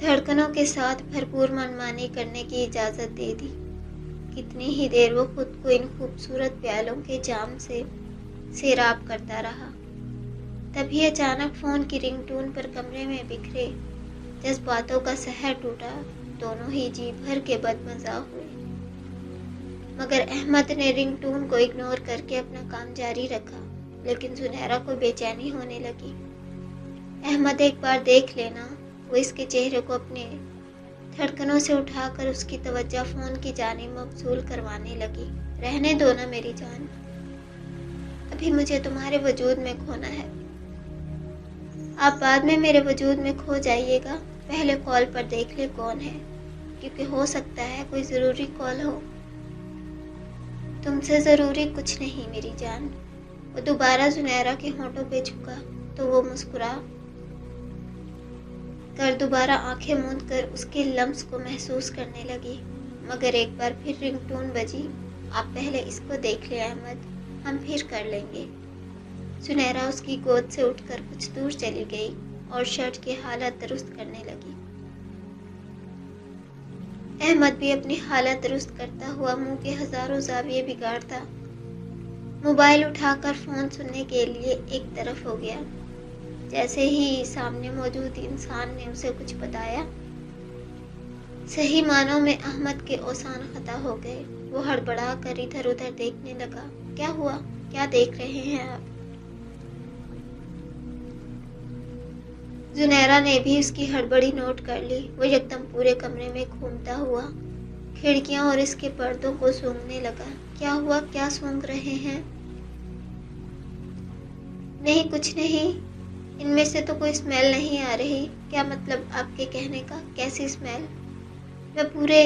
دھڑکنوں کے ساتھ بھرپور منمانی کرنے کی اجازت دے دی۔ کتنی ہی دیر وہ خود کو ان خوبصورت پیالوں کے جام سے سیراب کرتا رہا۔ تبھی اچانک فون کی رنگ ٹون پر کمرے میں بکھرے جذباتوں کا سحر ٹوٹا۔ دونوں ہی جی بھر کے بدمزہ ہوئے، مگر احمد نے رنگ ٹون کو اگنور کر کے اپنا کام جاری رکھا۔ لیکن زنیرہ کو بے چینی ہونے لگی۔ احمد ایک بار دیکھ لینا۔ وہ اس کے چہرے کو اپنے دھڑکنوں سے اٹھا کر اس کی توجہ فون کی جانب مبذول کروانے لگی۔ رہنے دو نا میری جان، ابھی مجھے تمہارے وجود میں کھونا ہے۔ آپ بعد میں میرے وجود میں کھو جائیے گا، پہلے کال پر دیکھ لے کون ہے، کیونکہ ہو سکتا ہے کوئی ضروری کال ہو۔ تم سے ضروری کچھ نہیں میری جان۔ وہ دوبارہ زنیرہ کے ہونٹوں پہ جھکا تو وہ مسکرا کر دوبارہ آنکھیں موند کر اس کے لمس کو محسوس کرنے لگی۔ مگر ایک بار پھر رنگ ٹون بجی۔ آپ پہلے اس کو دیکھ لیں احمد، ہم پھر کر لیں گے۔ زنیرہ اس کی گود سے اٹھ کر کچھ دور چلی گئی اور شرٹ کی حالت درست کرنے لگی۔ احمد بھی اپنی حالت درست کرتا ہوا منہ کے ہزاروں زاویے بگاڑتا موبائل اٹھا کر فون سننے کے لیے ایک طرف ہو گیا۔ جیسے ہی سامنے موجود انسان نے اسے کچھ بتایا، صحیح معنوں میں احمد کے اوسان خطا ہو گئے۔ وہ ہڑبڑا کر ادھر ادھر دیکھنے لگا۔ کیا ہوا؟ کیا دیکھ رہے ہیں آپ؟ زنیرہ نے بھی اس کی ہڑبڑی نوٹ کر لی۔ وہ یکدم پورے کمرے میں گھومتا ہوا کھڑکیاں اور اس کے پردوں کو سونگھنے لگا۔ کیا ہوا؟ کیا سونگھ رہے ہیں؟ نہیں کچھ نہیں، ان میں سے تو کوئی اسمیل نہیں آ رہی۔ کیا مطلب آپ کے کہنے کا؟ کیسی اسمیل؟ میں پورے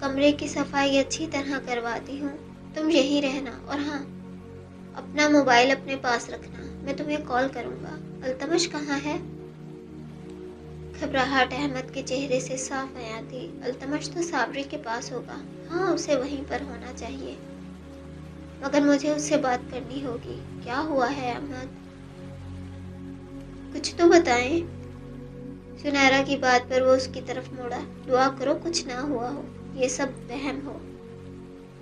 کمرے کی صفائی اچھی طرح کرواتی ہوں، تم یہیں رہنا، اور ہاں اپنا موبائل اپنے پاس رکھنا، میں تمہیں کال کروں گا۔ التمش کہاں ہے؟ گھبراہٹ احمد کے چہرے سے صاف آیا تھی۔ التمش تو صابری کے پاس ہوگا۔ ہاں اسے وہیں پر ہونا چاہیے، مگر مجھے اس سے بات کرنی ہوگی۔ کیا ہوا ہے احمد؟ کچھ تو بتائیں۔ زنیرہ کی بات پر وہ اس کی طرف مڑا۔ دعا کرو کچھ نہ ہوا ہو، یہ سب وہم ہو۔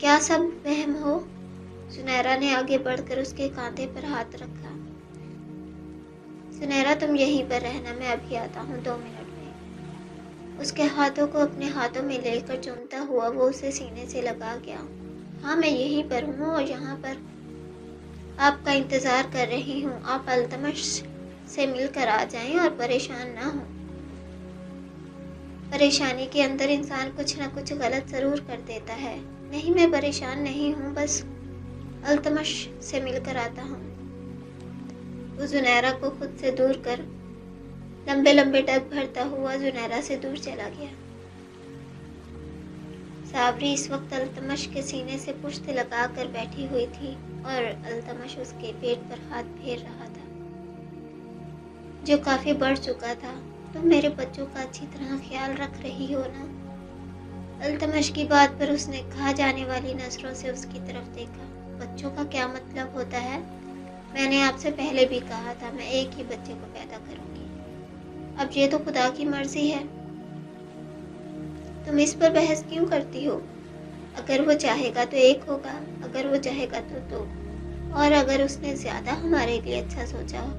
کیا سب وہم ہو؟ زنیرہ نے آگے بڑھ کر اس کے کاندھے پر ہاتھ رکھا۔ زنیرہ تم یہیں پر رہنا، میں ابھی آتا ہوں 2 منٹ میں۔ اس کے ہاتھوں کو اپنے ہاتھوں میں لے کر چومتا ہوا وہ اسے سینے سے لگا گیا۔ ہاں میں یہیں پر ہوں اور یہاں پر آپ کا انتظار کر رہی ہوں۔ آپ التمش سے مل کر آ جائیں اور پریشان نہ ہوں۔ پریشانی کے اندر انسان کچھ نہ کچھ غلط ضرور کر دیتا ہے۔ نہیں میں پریشان نہیں ہوں، بس التمش سے مل کر آتا ہوں۔ وہ زنیرہ کو خود سے دور کر لمبے لمبے ڈگ بھرتا ہوا زنیرہ سے دور چلا گیا۔ صابری اس وقت التمش کے سینے سے پشت لگا کر بیٹھی ہوئی تھی اور التمش اس کے پیٹ پر ہاتھ پھیر رہا تھا، جو کافی بڑھ چکا تھا۔ تم میرے بچوں کا اچھی طرح خیال رکھ رہی ہو نا؟ التمش کی بات پر اس نے کھا جانے والی نظروں سے اس کی طرف دیکھا۔ بچوں کا کیا مطلب ہوتا ہے؟ میں نے آپ سے پہلے بھی کہا تھا میں ایک ہی بچے کو پیدا کروں گی۔ اب یہ تو خدا کی مرضی ہے، تم اس پر بحث کیوں کرتی ہو؟ اگر وہ چاہے گا تو ایک ہوگا، اگر وہ چاہے گا تو 2، اور اگر اس نے زیادہ ہمارے لیے اچھا سوچا ہو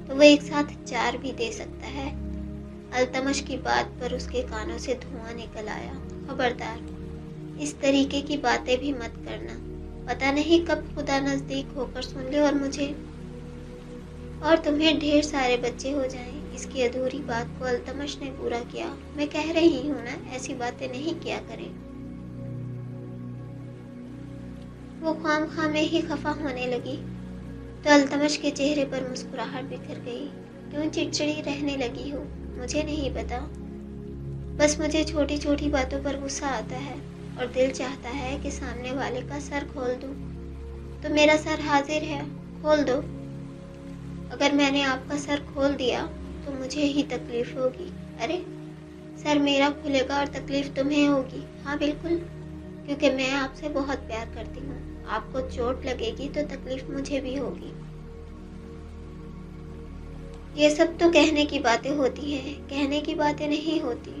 تو وہ ایک ساتھ 4 بھی دے سکتا ہے۔ التمش کی بات پر اس کے کانوں سے دھواں نکل آیا۔ خبردار، اس طریقے کی باتیں بھی مت کرنا، پتہ نہیں کب خدا نزدیک ہو کر سن لے اور مجھے اور تمہیں ڈھیر سارے بچے ہو جائیں۔ اس کی ادھوری بات کو التمش نے پورا کیا۔ میں کہہ رہی ہوں نا ایسی باتیں نہیں کیا کریں۔ وہ خام خواہ میں ہی خفا ہونے لگی تو التمش کے چہرے پر مسکراہٹ بکھر گئی۔ کیوں چڑچڑی رہنے لگی ہو؟ مجھے نہیں پتا، بس مجھے چھوٹی چھوٹی باتوں پر غصہ آتا ہے اور دل چاہتا ہے کہ سامنے والے کا سر کھول دوں۔ تو میرا سر حاضر ہے، کھول دو۔ اگر میں نے آپ کا سر کھول دیا تو مجھے ہی تکلیف ہوگی۔ ارے سر میرا کھلے گا اور تکلیف تمہیں ہوگی؟ ہاں بالکل، کیونکہ میں آپ سے بہت پیار کرتی ہوں۔ آپ کو چوٹ لگے گی تو تکلیف مجھے بھی ہوگی۔ یہ سب تو کہنے کی باتیں ہوتی ہیں، کہنے کی باتیں نہیں ہوتی۔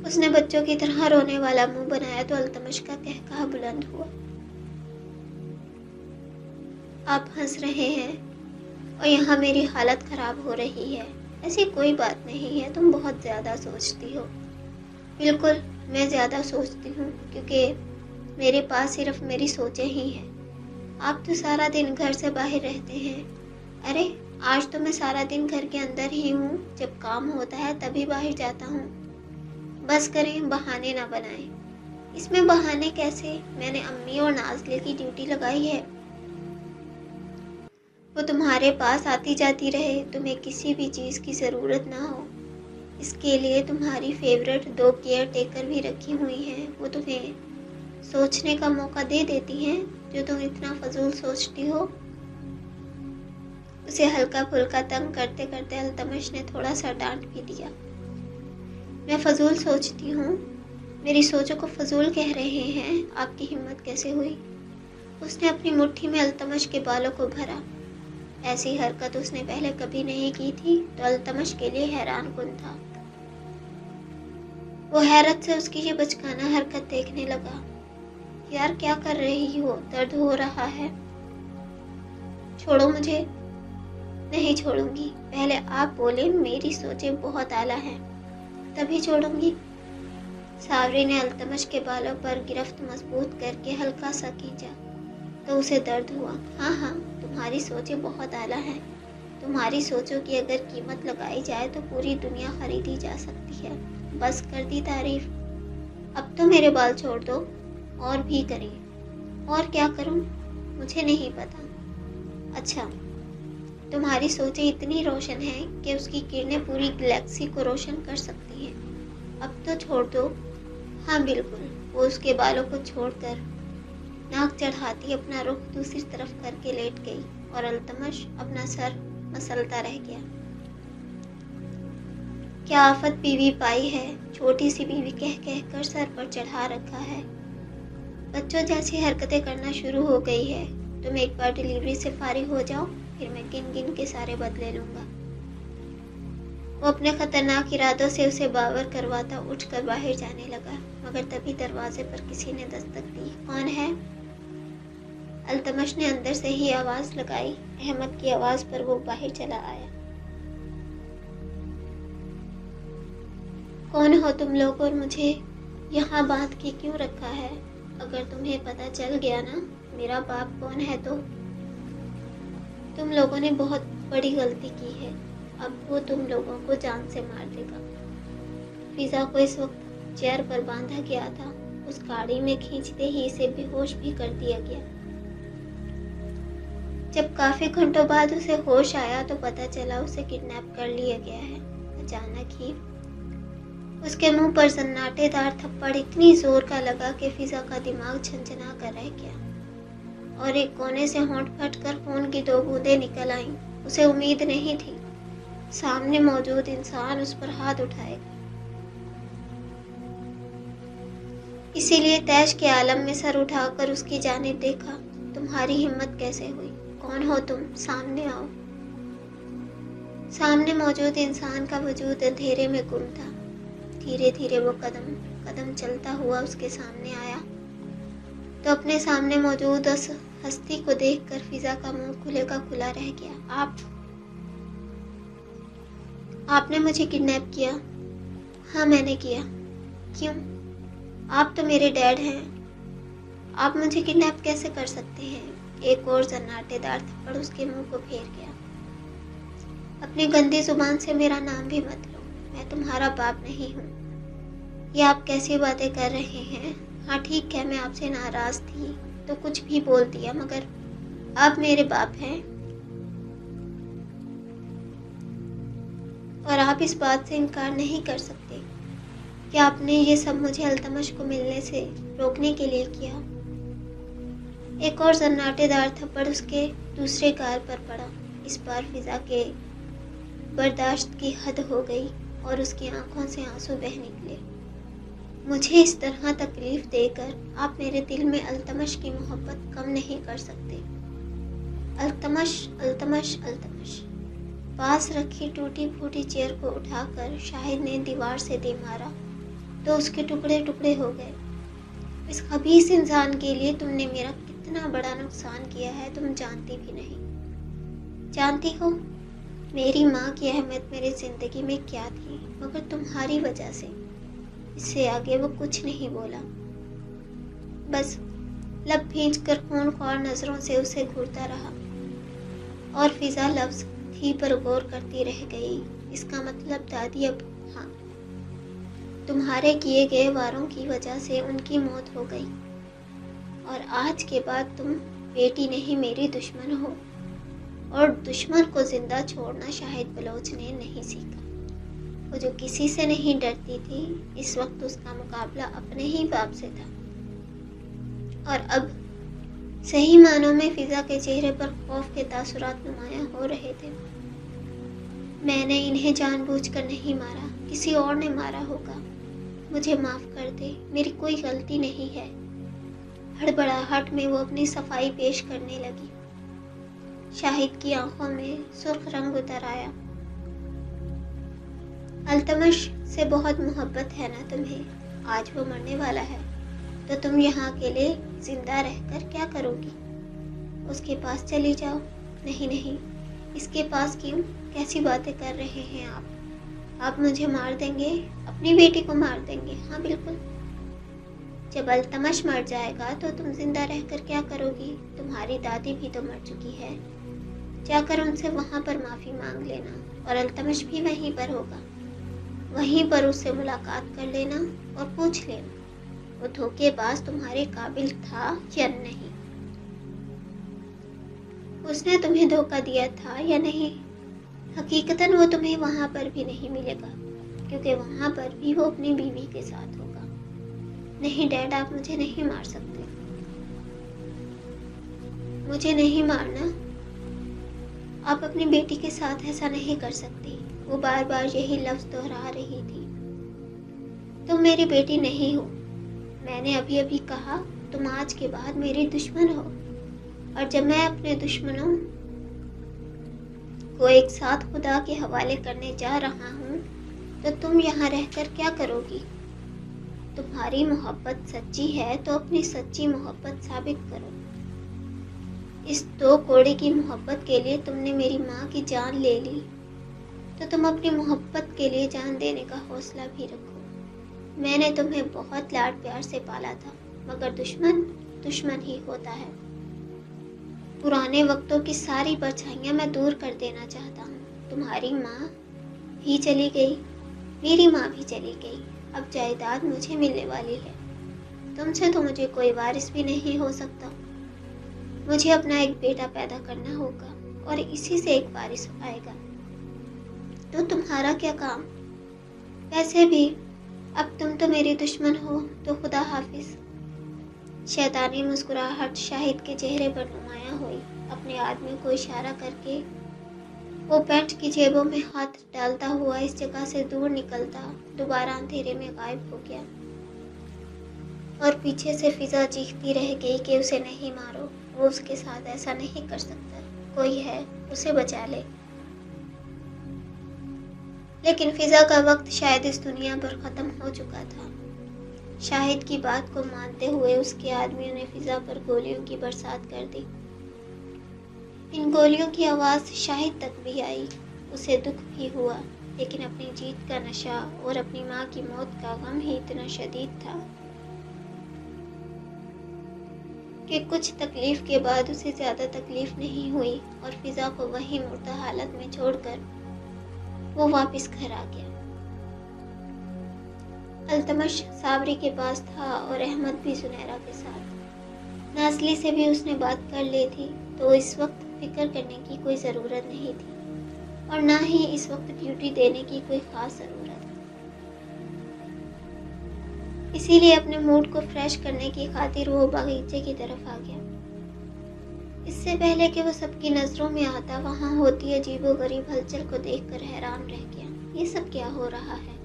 اس نے بچوں کی طرح رونے والا منہ بنایا تو التمش کا قہقہا بلند ہوا۔ آپ ہنس رہے ہیں اور یہاں میری حالت خراب ہو رہی ہے۔ ایسی کوئی بات نہیں ہے، تم بہت زیادہ سوچتی ہو۔ بالکل، میں زیادہ سوچتی ہوں کیونکہ میرے پاس صرف میری سوچیں ہی ہیں۔ آپ تو سارا دن گھر سے باہر رہتے ہیں۔ ارے آج تو میں سارا دن گھر کے اندر ہی ہوں، جب کام ہوتا ہے تبھی باہر جاتا ہوں۔ بس کریں، بہانے نہ بنائیں۔ اس میں بہانے کیسے؟ میں نے امی اور نازلے کی ڈیوٹی لگائی ہے، وہ تمہارے پاس آتی جاتی رہے، تمہیں کسی بھی چیز کی ضرورت نہ ہو۔ اس کے لیے تمہاری فیورٹ 2 کیئر ٹیکر بھی رکھی ہوئی ہیں، وہ تمہیں سوچنے کا موقع دے دیتی ہیں جو تم اتنا فضول سوچتی ہو۔ اسے ہلکا پھلکا تنگ کرتے کرتے التمش نے تھوڑا سا ڈانٹ بھی دیا۔ میں فضول سوچتی ہوں؟ میری سوچوں کو فضول کہہ رہے ہیں؟ آپ کی ہمت کیسے ہوئی؟ اس نے اپنی مٹھی میں التمش کے بالوں کو بھرا۔ ایسی حرکت اس نے پہلے کبھی نہیں کی تھی تو التمش کے لیے حیران کن تھا۔ وہ حیرت سے اس کی یہ بچکانہ حرکت دیکھنے لگا۔ یار کیا کر رہی ہو؟ درد ہو رہا ہے؟ چھوڑو مجھے۔ نہیں چھوڑوں گی، پہلے آپ بولے میری سوچیں بہت اعلیٰ ہیں، تبھی چھوڑوں گی۔ ساوری نے التمش کے بالوں پر گرفت مضبوط کر کے ہلکا سا کھینچا تو اسے درد ہوا۔ ہاں، تمہاری سوچیں بہت اعلیٰ ہیں۔ تمہاری سوچوں کی اگر قیمت لگائی جائے تو پوری دنیا خریدی جا سکتی ہے۔ بس کر دی تعریف، اب تو میرے بال چھوڑ دو۔ اور بھی کریں؟ اور کیا کروں؟ مجھے نہیں پتا۔ اچھا، تمہاری سوچیں اتنی روشن ہیں کہ اس کی کرنیں پوری گلیکسی کو روشن کر سکتی ہیں۔ اب تو چھوڑ دو۔ ہاں بالکل۔ وہ اس کے بالوں کو چھوڑ کر ناک چڑھاتی اپنا رخ دوسری طرف کر کے لیٹ گئی اور التمش اپنا سر مسلتا رہ گیا۔ کیا آفت بیوی پائی ہے، چھوٹی سی بیوی کہہ کر سر پر چڑھا رکھا ہے۔ بچوں جیسی حرکتیں کرنا شروع ہو گئی ہے۔ تم ایک بار ڈیلیوری سے فارغ ہو جاؤ، پھر میں گن گن کے سارے بدلے لوں گا۔ وہ اپنے خطرناک ارادوں سے اسے باور کرواتا اٹھ کر باہر جانے لگا، مگر تبھی دروازے پر کسی نے دستک دی۔ کون ہے؟ التمش نے اندر سے ہی آواز لگائی۔ احمد کی آواز پر وہ باہر چلا آیا۔ کون ہو تم لوگ اور مجھے یہاں باندھ کے کیوں رکھا ہے؟ اگر تمہیں پتہ چل گیا نا میرا باپ کون ہے تو تم لوگوں نے بہت بڑی غلطی کی ہے۔ اب وہ تم لوگوں کو جان سے مار دے گا۔ فضا کو اس وقت چیئر پر باندھا گیا تھا۔ اس گاڑی میں کھینچتے ہی اسے بے ہوش بھی کر دیا گیا۔ جب کافی گھنٹوں بعد اسے ہوش آیا تو پتہ چلا اسے کڈنیپ کر لیا گیا ہے۔ اچانک ہی اس کے منہ پر سناٹے دار تھپڑ اتنی زور کا لگا کہ فضا کا دماغ چھنچھنا کر رہ گیا اور ایک کونے سے ہونٹ پھٹ کر خون کی 2 بوندیں نکل آئیں۔ اسے امید نہیں تھی سامنے موجود انسان اس پر ہاتھ اٹھائے گا، اسی لیے تیش کے عالم میں سر اٹھا کر اس کی جانب دیکھا۔ تمہاری ہمت کیسے ہوئی؟ کون ہو تم؟ سامنے آؤ۔ سامنے موجود انسان کا وجود اندھیرے میں گم تھا۔ دھیرے دھیرے وہ قدم قدم چلتا ہوا اس کے سامنے آیا تو اپنے سامنے موجود اس ہستی کو دیکھ کر فضا کا منہ کھلے کا کھلا رہ گیا۔ آپ نے مجھے کڈنیپ کیا؟ ہاں میں نے کیا۔ کیوں؟ آپ تو میرے ڈیڈ ہیں، آپ مجھے کڈنیپ کیسے کر سکتے ہیں؟ ایک اور سناٹے دار تھپڑ اس کے منہ کو پھیر گیا۔ اپنی گندی زبان سے میرا نام بھی مت لو، میں تمہارا باپ نہیں ہوں۔ یہ آپ کیسی باتیں کر رہے ہیں؟ ہاں ٹھیک ہے، میں آپ سے ناراض تھی تو کچھ بھی بول دیا، مگر آپ میرے باپ ہیں اور آپ اس بات سے انکار نہیں کر سکتے کہ آپ نے یہ سب مجھے التمش کو ملنے سے روکنے کے لیے کیا۔ ایک اور سناٹے دار تھپڑ اس کے دوسرے گال پر پڑا۔ اس بار فضا کے برداشت کی حد ہو گئی اور اس کی آنکھوں سے آنسو بہہ نکلے۔ مجھے اس طرح تکلیف دے کر آپ میرے دل میں التمش کی محبت کم نہیں کر سکتے۔ التمش التمش التمش۔ پاس رکھی ٹوٹی پھوٹی چیئر کو اٹھا کر شاہد نے دیوار سے دے مارا تو اس کے ٹکڑے ٹکڑے ہو گئے۔ اس خبیث انسان کے لیے تم نے میرا کتنا بڑا نقصان کیا ہے تم جانتی بھی نہیں۔ جانتی ہو میری ماں کی اہمیت میری زندگی میں کیا تھی، مگر تمہاری وجہ سے۔ اس سے آگے وہ کچھ نہیں بولا، بس لب بھینچ کر خون خوار نظروں سے اسے گھورتا رہا، اور فضا لفظ تھی پر غور کرتی رہ گئی۔ اس کا مطلب دادی اب ہاں، تمہارے کیے گئے واروں کی وجہ سے ان کی موت ہو گئی، اور آج کے بعد تم بیٹی نہیں میری دشمن ہو، اور دشمن کو زندہ چھوڑنا شاہد بلوچ نے نہیں سیکھا۔ وہ جو کسی سے نہیں ڈرتی تھی، اس وقت اس کا مقابلہ اپنے ہی باپ سے تھا، اور اب صحیح معنوں میں فضا کے چہرے پر خوف کے تاثرات نمایاں ہو رہے تھے۔ میں نے انہیں جان بوجھ کر نہیں مارا، کسی اور نے مارا ہوگا، مجھے معاف کر دے، میری کوئی غلطی نہیں ہے۔ ہڑبڑاہٹ میں وہ اپنی صفائی پیش کرنے لگی۔ شاہد کی آنکھوں میں سرخ رنگ اتر آیا۔ التمش سے بہت محبت ہے نا تمہیں؟ آج وہ مرنے والا ہے تو تم یہاں اکیلے زندہ رہ کر کیا کرو گی؟ اس کے پاس چلی جاؤ۔ نہیں نہیں، اس کے پاس کیوں؟ کیسی باتیں کر رہے ہیں آپ مجھے مار دیں گے؟ اپنی بیٹی کو مار دیں گے؟ ہاں بالکل۔ جب التمش مر جائے گا تو تم زندہ رہ کر کیا کرو گی؟ تمہاری دادی بھی تو مر چکی ہے، جا کر ان سے وہاں پر معافی مانگ لینا، اور التمش بھی وہیں پر ہوگا، وہیں پر اس سے ملاقات کر لینا اور پوچھ لینا وہ دھوکے باز تمہارے قابل تھا یا نہیں، اس نے تمہیں دھوکہ دیا تھا یا نہیں۔ حقیقتاً وہ تمہیں وہاں پر بھی نہیں ملے گا، کیونکہ وہاں پر بھی وہ اپنی بیوی کے ساتھ ہوگا۔ نہیں ڈیڈ، آپ مجھے نہیں مار سکتے، مجھے نہیں مارنا، آپ اپنی بیٹی کے ساتھ ایسا نہیں کر سکتی۔ وہ بار بار یہی لفظ دہرا رہی تھی۔ تم میری بیٹی نہیں ہو، میں نے ابھی ابھی کہا تم آج کے بعد میری دشمن ہو، اور جب میں اپنے دشمنوں کو ایک ساتھ خدا کے حوالے کرنے جا رہا ہوں تو تم یہاں رہ کر کیا کرو گی؟ تمہاری محبت سچی ہے تو اپنی سچی محبت ثابت کرو۔ اس دو کوڑے کی محبت کے لیے تم نے میری ماں کی جان لے لی، تو تم اپنی محبت کے لیے جان دینے کا حوصلہ بھی رکھو۔ میں نے تمہیں بہت لاڈ پیار سے پالا تھا، مگر دشمن ہی ہوتا ہے۔ پرانے وقتوں کی ساری پرچھائیاں میں دور کر دینا چاہتا ہوں۔ تمہاری ماں بھی چلی گئی، میری ماں بھی چلی گئی، اب جائیداد مجھے ملنے والی ہے۔ تم سے تو مجھے کوئی وارث بھی نہیں ہو سکتا۔ مجھے اپنا ایک بیٹا پیدا کرنا ہوگا، اور اسی سے ایک وارث آئے گا۔ تو تمہارا کیا کام؟ ویسے بھی اب تم تو میری دشمن ہو، تو خدا حافظ۔ شیطانی مسکراہٹ شاہد کے چہرے پر نمایاں ہوئی۔ اپنے آدمی کو اشارہ کر کے وہ پینٹ کی جیبوں میں ہاتھ ڈالتا ہوا اس جگہ سے دور نکلتا، دوبارہ اندھیرے میں غائب ہو گیا، اور پیچھے سے فضا چیختی رہ گئی کہ اسے نہیں مارو، وہ اس کے ساتھ ایسا نہیں کر سکتا، کوئی ہے اسے بچا لے۔ لیکن فضا کا وقت شاید اس دنیا پر ختم ہو چکا تھا۔ شاہد کی بات کو مانتے ہوئے اس کے آدمیوں نے فضا پر گولیوں کی برسات کر دی۔ ان گولیوں کی آواز شاہد تک بھی آئی، اسے دکھ بھی ہوا، لیکن اپنی جیت کا نشہ اور اپنی ماں کی موت کا غم ہی اتنا شدید تھا کہ کچھ تکلیف کے بعد اسے زیادہ تکلیف نہیں ہوئی، اور فضا کو وہیں مردہ حالت میں چھوڑ کر وہ واپس گھر آ گیا۔ التمش صابری کے پاس تھا اور احمد بھی سنیرا کے ساتھ۔ نازلی سے بھی اس نے بات کر لی تھی، تو اس وقت فکر کرنے کی کوئی ضرورت نہیں تھی، اور نہ ہی اس وقت ڈیوٹی دینے کی کوئی خاص ضرورت۔ اسی لیے اپنے موڈ کو فریش کرنے کی خاطر وہ باغیچے کی طرف آ گیا۔ اس سے پہلے کہ وہ سب کی نظروں میں آتا، وہاں ہوتی عجیب و غریب ہلچل کو دیکھ کر حیران رہ گیا۔ یہ سب کیا ہو رہا ہے؟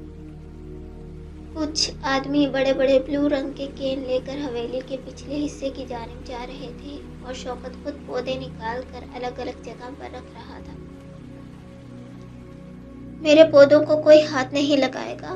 کچھ آدمی بڑے بڑے بلو رنگ کے کین لے کر حویلی کے پچھلے حصے کی جانب جا رہے تھے، اور شوکت خود پودے نکال کر الگ الگ جگہ پر رکھ رہا تھا۔ میرے پودوں کو کوئی ہاتھ نہیں لگائے گا،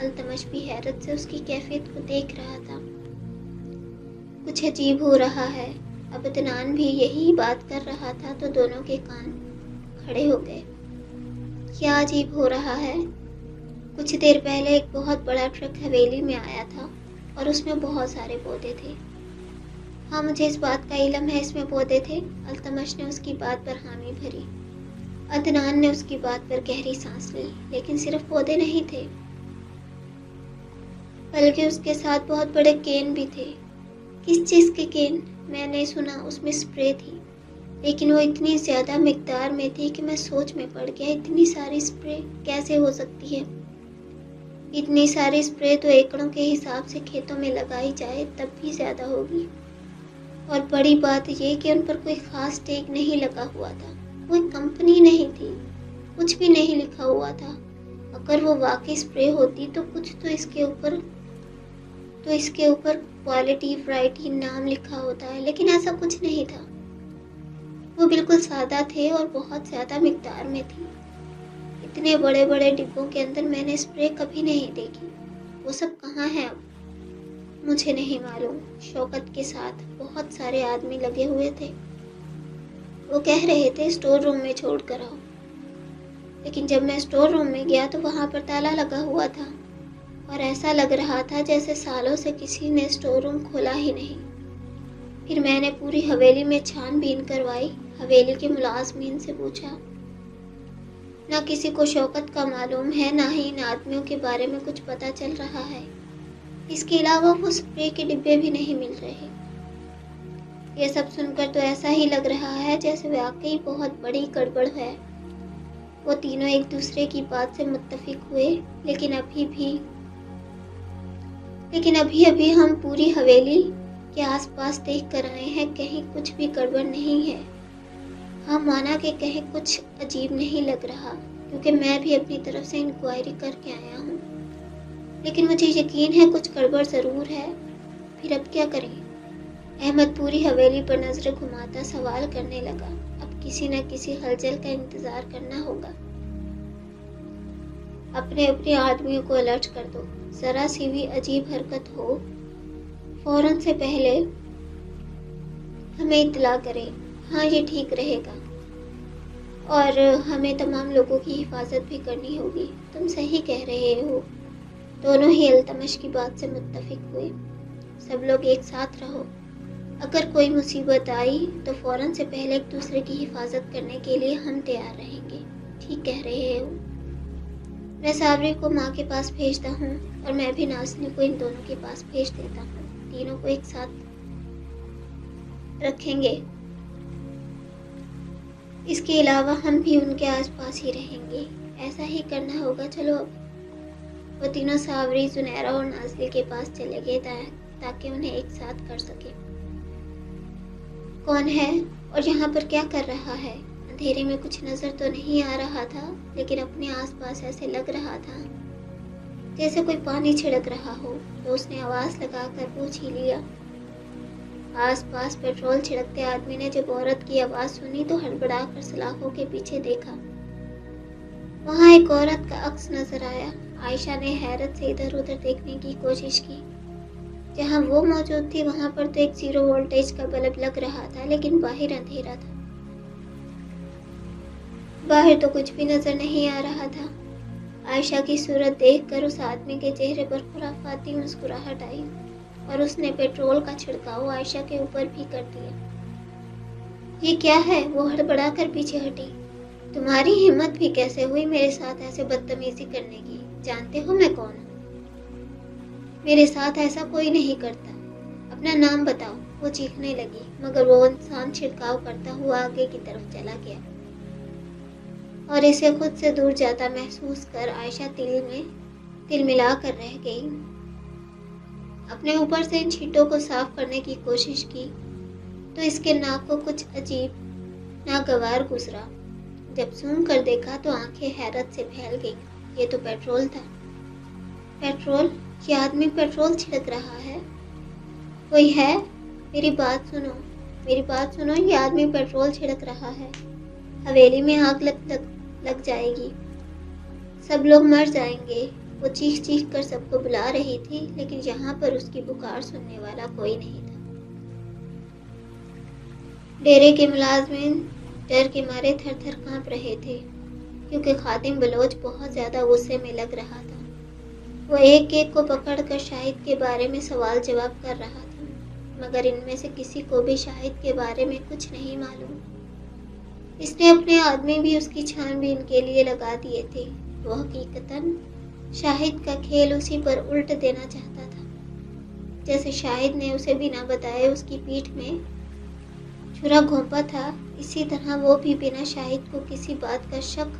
التمش بھی حیرت سے اس کی کیفیت کو دیکھ رہا تھا۔ کچھ عجیب ہو رہا ہے، اب عدنان بھی یہی بات کر رہا تھا تو دونوں کے کان کھڑے ہو گئے۔ کیا عجیب ہو رہا ہے؟ کچھ دیر پہلے ایک بہت بڑا ٹرک حویلی میں آیا تھا اور اس میں بہت سارے پودے تھے۔ ہاں، مجھے اس بات کا علم ہے، اس میں پودے تھے۔ التمش نے اس کی بات پر حامی بھری۔ عدنان نے اس کی بات پر گہری سانس لی، لیکن صرف پودے نہیں تھے بلکہ اس کے ساتھ بہت بڑے کین بھی تھے۔ کس چیز کے کین؟ میں نے سنا اس میں اسپرے تھی، لیکن وہ اتنی زیادہ مقدار میں تھی کہ میں سوچ میں پڑ گیا، اتنی ساری اسپرے کیسے ہو سکتی ہے؟ اتنی ساری اسپرے تو ایکڑوں کے حساب سے کھیتوں میں لگائی جائے تب بھی زیادہ ہوگی، اور بڑی بات یہ کہ ان پر کوئی خاص ٹیگ نہیں لگا ہوا تھا، کوئی کمپنی نہیں تھی، کچھ بھی نہیں لکھا ہوا تھا۔ اگر وہ واقعی اسپرے ہوتی تو کچھ تو اس کے اوپر کوالٹی ورائٹی نام لکھا ہوتا ہے، لیکن ایسا کچھ نہیں تھا۔ وہ بالکل سادہ تھے اور بہت زیادہ مقدار میں تھی۔ اتنے بڑے بڑے ڈبوں کے اندر میں نے اسپرے کبھی نہیں دیکھی۔ وہ سب کہاں ہیں اب؟ مجھے نہیں معلوم۔ شوکت کے ساتھ بہت سارے آدمی لگے ہوئے تھے۔ وہ کہہ رہے تھے اسٹور روم میں چھوڑ کر آؤ، لیکن جب میں اسٹور روم میں گیا تو وہاں پر تالا لگا ہوا تھا اور ایسا لگ رہا تھا جیسے سالوں سے کسی نے اسٹور روم کھولا ہی نہیں۔ پھر میں نے پوری حویلی میں چھان بین کروائی، حویلی کے ملازمین سے پوچھا۔ نہ کسی کو شوکت کا معلوم ہے، نہ ہی ان آدمیوں کے بارے میں کچھ پتہ چل رہا ہے۔ اس کے علاوہ وہ اسپرے کے ڈبے بھی نہیں مل رہے۔ یہ سب سن کر تو ایسا ہی لگ رہا ہے جیسے واقعی بہت بڑی گڑبڑ ہے۔ وہ تینوں ایک دوسرے کی بات سے متفق ہوئے، لیکن ابھی ہم پوری حویلی کے آس پاس دیکھ کر آئے ہیں، کہیں کچھ بھی گڑبڑ نہیں ہے۔ ہاں، مانا کہ کہیں کچھ عجیب نہیں لگ رہا، کیونکہ میں بھی اپنی طرف سے انکوائری کر کے آیا ہوں، لیکن مجھے یقین ہے کچھ گڑبڑ ضرور ہے۔ پھر اب کیا کریں؟ احمد پوری حویلی پر نظر گھماتا سوال کرنے لگا۔ اب کسی نہ کسی ہلچل کا انتظار کرنا ہوگا۔ اپنے آدمیوں کو الرٹ کر دو، ذرا سی بھی عجیب حرکت ہو فوراً سے پہلے ہمیں اطلاع کریں۔ ہاں، یہ ٹھیک رہے گا، اور ہمیں تمام لوگوں کی حفاظت بھی کرنی ہوگی۔ تم صحیح کہہ رہے ہو۔ دونوں ہی التمش کی بات سے متفق ہوئے۔ سب لوگ ایک ساتھ رہو، اگر کوئی مصیبت آئی تو فوراً سے پہلے ایک دوسرے کی حفاظت کرنے کے لیے ہم تیار رہیں گے۔ ٹھیک کہہ رہے ہو۔ میں صابری کو ماں کے پاس بھیجتا ہوں اور میں بھی نازنی کو ان دونوں کے پاس بھیج دیتا ہوں، تینوں کو ایک ساتھ رکھیں گے۔ اس کے علاوہ ہم بھی ان کے آس پاس ہی رہیں گے۔ ایسا ہی کرنا ہوگا۔ چلو اب۔ وہ تینوں صابری، زنیرہ اور نازلی کے پاس چلے گئے تاکہ انہیں ایک ساتھ کر سکے۔ کون ہے اور یہاں پر کیا کر رہا ہے؟ اندھیرے میں کچھ نظر تو نہیں آ رہا تھا، لیکن اپنے آس پاس ایسے لگ رہا تھا جیسے کوئی پانی چھڑک رہا ہو، تو اس نے آواز لگا کر پوچھ ہی لیا۔ آس پاس پیٹرول چھڑکتے آدمی نے جب عورت کی آواز سنی تو ہڑبڑا کر سلاخوں کے پیچھے دیکھا۔ وہاں ایک عورت کا عکس نظر آیا۔ عائشہ نے حیرت سے ادھر ادھر دیکھنے کی کوشش کی۔ جہاں وہ موجود تھی وہاں پر تو ایک 0 وولٹیج کا بلب لگ رہا تھا، لیکن باہر اندھیرا تھا۔ باہر تو کچھ بھی نظر نہیں آ رہا تھا۔ عائشہ کی صورت دیکھ کر اس آدمی کے چہرے پر خرافاتی مسکراہٹ آئی اور اس نے پیٹرول کا چھڑکاؤ عائشہ کے اوپر بھی کر دیا۔ یہ کیا ہے؟ وہ ہڑبڑا کر پیچھے ہٹی۔ تمہاری ہمت بھی کیسے ہوئی میرے ساتھ ایسے بدتمیزی کرنے کی؟ جانتے ہو میں کون ہوں؟ میرے ساتھ ایسا کوئی نہیں کرتا، اپنا نام بتاؤ۔ وہ چیخنے لگی، مگر وہ انسان چھڑکاؤ کرتا ہوا آگے کی طرف چلا گیا اور اسے خود سے دور جاتا محسوس کر عائشہ تل ملا کر رہ گئی۔ اپنے اوپر سے ان چھینٹوں کو صاف کرنے کی کوشش کی تو اس کے ناک کو کچھ عجیب ناگوار گزرا۔ جب زوم کر دیکھا تو آنکھیں حیرت سے پھیل گئیں۔ یہ تو پیٹرول تھا۔ پیٹرول؟ یہ آدمی پیٹرول چھڑک رہا ہے؟ کوئی ہے؟ میری بات سنو، یہ آدمی پیٹرول چھڑک رہا ہے۔ حویلی میں آگ لگ جائے گی، سب لوگ مر جائیں گے۔ وہ چیخ چیخ کر سب کو بلا رہی تھی، لیکن یہاں پر اس کی پکار سننے والا کوئی نہیں تھا۔ ڈیرے کے ملازمین ڈر کے مارے تھر تھر کانپ رہے تھے، کیونکہ خادم بلوچ بہت زیادہ غصے میں لگ رہا تھا۔ وہ ایک ایک کو پکڑ کر شاہد کے بارے میں سوال جواب کر رہا تھا، مگر ان میں سے کسی کو بھی شاہد کے بارے میں کچھ نہیں معلوم۔ اس نے اپنے آدمی بھی اس کی چھان بین کے لیے لگا دیے تھے۔ وہ حقیقتاً شاہد کا کھیل اسی پر الٹ دینا چاہتا تھا۔ جیسے شاہد نے اسے بنا بتائے اس کی پیٹھ میں چھرا گھونپا تھا، اسی طرح وہ بھی بنا شاہد کو کسی بات کا شک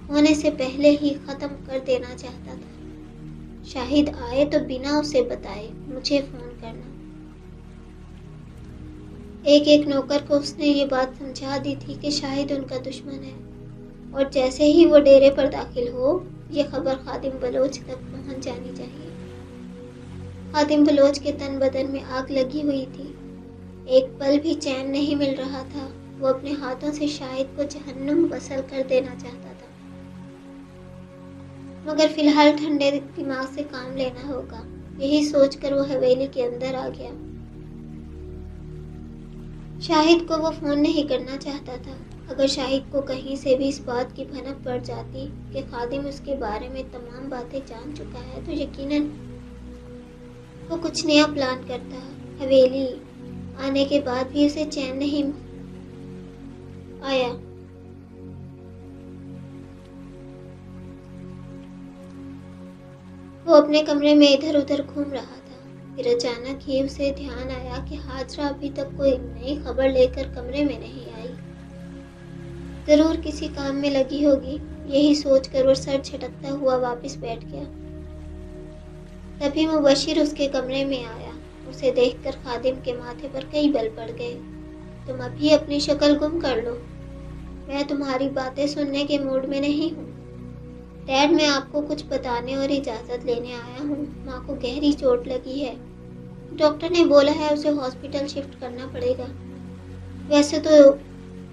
ہونے سے پہلے ہی ختم کر دینا چاہتا تھا۔ شاہد آئے تو بنا اسے بتائے مجھے فون کرنا۔ ایک ایک نوکر کو اس نے یہ بات سمجھا دی تھی کہ شاہد ان کا دشمن ہے، اور جیسے ہی وہ ڈیرے پر داخل ہو، یہ خبر خادم بلوچ تک پہنچ جانی چاہیے۔ خادم بلوچ کے تن بدن میں آگ لگی ہوئی تھی، ایک پل بھی چین نہیں مل رہا تھا۔ وہ اپنے ہاتھوں سے شاہد کو جہنم وصل کر دینا چاہتا تھا، مگر فی الحال ٹھنڈے دماغ سے کام لینا ہوگا۔ یہی سوچ کر وہ حویلی کے اندر آ گیا۔ شاہد کو وہ فون نہیں کرنا چاہتا تھا۔ اگر شاہد کو کہیں سے بھی اس بات کی بھنک پڑ جاتی کہ خادم اس کے بارے میں تمام باتیں جان چکا ہے تو یقیناً وہ کچھ نیا پلان کرتا۔ حویلی آنے کے بعد بھی اسے چین نہیں آیا۔ وہ اپنے کمرے میں ادھر ادھر گھوم رہا تھا، پھر اچانک ہی اسے دھیان آیا کہ حاجرہ ابھی تک کوئی نئی خبر لے کر کمرے میں نہیں آئی، ضرور کسی کام میں لگی ہوگی۔ یہی سوچ کر وہ سر جھٹکتا ہوا واپس بیٹھ گیا۔ تبھی مبشر اس کے کمرے میں آیا۔ اسے دیکھ کر خادم کے ماتھے پر کئی بل پڑ گئے۔ تم ابھی اپنی شکل گم کر لو، میں تمہاری باتیں سننے کے موڈ میں نہیں ہوں۔ ڈیڈ، میں آپ کو کچھ بتانے اور اجازت لینے آیا ہوں۔ ماں کو گہری چوٹ لگی ہے، ڈاکٹر نے بولا ہے اسے ہاسپٹل شفٹ کرنا پڑے گا۔ ویسے تو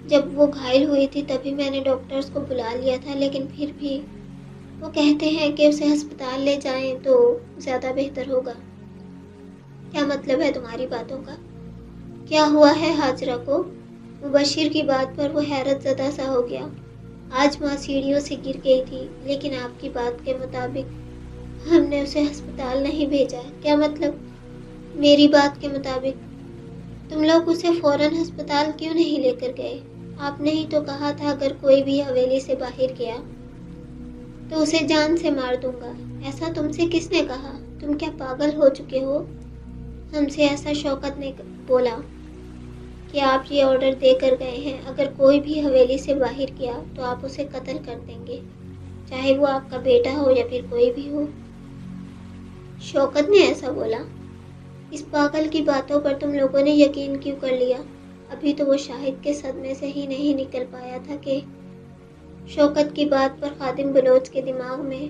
جب وہ گھائل ہوئی تھی تبھی میں نے ڈاکٹرز کو بلا لیا تھا، لیکن پھر بھی وہ کہتے ہیں کہ اسے ہسپتال لے جائیں تو زیادہ بہتر ہوگا۔ کیا مطلب ہے تمہاری باتوں کا؟ کیا ہوا ہے حاجرہ کو؟ مبشر کی بات پر وہ حیرت زدہ سا ہو گیا۔ آج ماں سیڑھیوں سے گر گئی تھی، لیکن آپ کی بات کے مطابق ہم نے اسے ہسپتال نہیں بھیجا۔ کیا مطلب؟ میری بات کے مطابق تم لوگ اسے فوراً ہسپتال کیوں نہیں لے کر گئے؟ آپ نے ہی تو کہا تھا اگر کوئی بھی حویلی سے باہر گیا تو اسے جان سے مار دوں گا۔ ایسا تم سے کس نے کہا؟ تم کیا پاگل ہو چکے ہو؟ ہم سے ایسا شوکت نے بولا کہ آپ یہ آرڈر دے کر گئے ہیں، اگر کوئی بھی حویلی سے باہر گیا تو آپ اسے قتل کر دیں گے، چاہے وہ آپ کا بیٹا ہو یا پھر کوئی بھی ہو۔ شوکت نے ایسا بولا؟ اس پاگل کی باتوں پر تم لوگوں نے یقین کیوں کر لیا؟ ابھی تو وہ شاہد کے صدمے سے ہی نہیں نکل پایا تھا کہ شوکت کی بات پر خادم بلوچ کے دماغ میں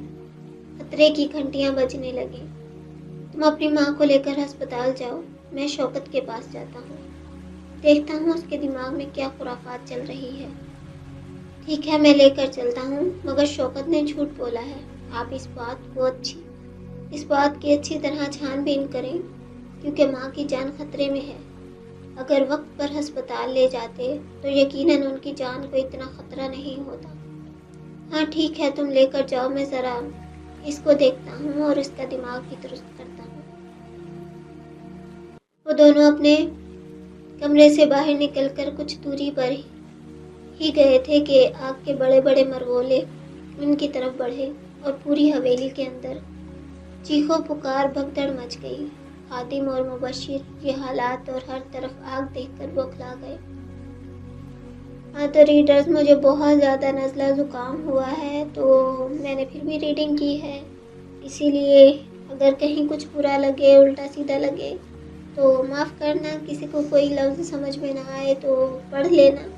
خطرے کی گھنٹیاں بجنے لگیں۔ تم اپنی ماں کو لے کر ہسپتال جاؤ، میں شوکت کے پاس جاتا ہوں، دیکھتا ہوں اس کے دماغ میں کیا خرافات چل رہی ہے۔ ٹھیک ہے، میں لے کر چلتا ہوں، مگر شوکت نے جھوٹ بولا ہے۔ آپ اس بات کی اچھی طرح چھان بین کریں، کیونکہ ماں کی جان خطرے میں ہے۔ اگر وقت پر ہسپتال لے جاتے تو یقیناً ان کی جان کو اتنا خطرہ نہیں ہوتا۔ ہاں ٹھیک ہے، تم لے کر جاؤ، میں ذرا اس کو دیکھتا ہوں اور اس کا دماغ بھی درست کرتا ہوں۔ وہ دونوں اپنے کمرے سے باہر نکل کر کچھ دوری پر ہی گئے تھے کہ آگ کے بڑے بڑے مرغولے ان کی طرف بڑھے اور پوری حویلی کے اندر چیخو پکار بھگدڑ مچ گئی۔ خادم اور مبشر یہ حالات اور ہر طرف آگ دیکھ کر بوکھلا گئے۔ ہاں تو ریڈرز، مجھے بہت زیادہ نزلہ زکام ہوا ہے، تو میں نے پھر بھی ریڈنگ کی ہے، اسی لیے اگر کہیں کچھ برا لگے، الٹا سیدھا لگے تو معاف کرنا، کسی کو کوئی لفظ سمجھ میں نہ آئے تو پڑھ لینا۔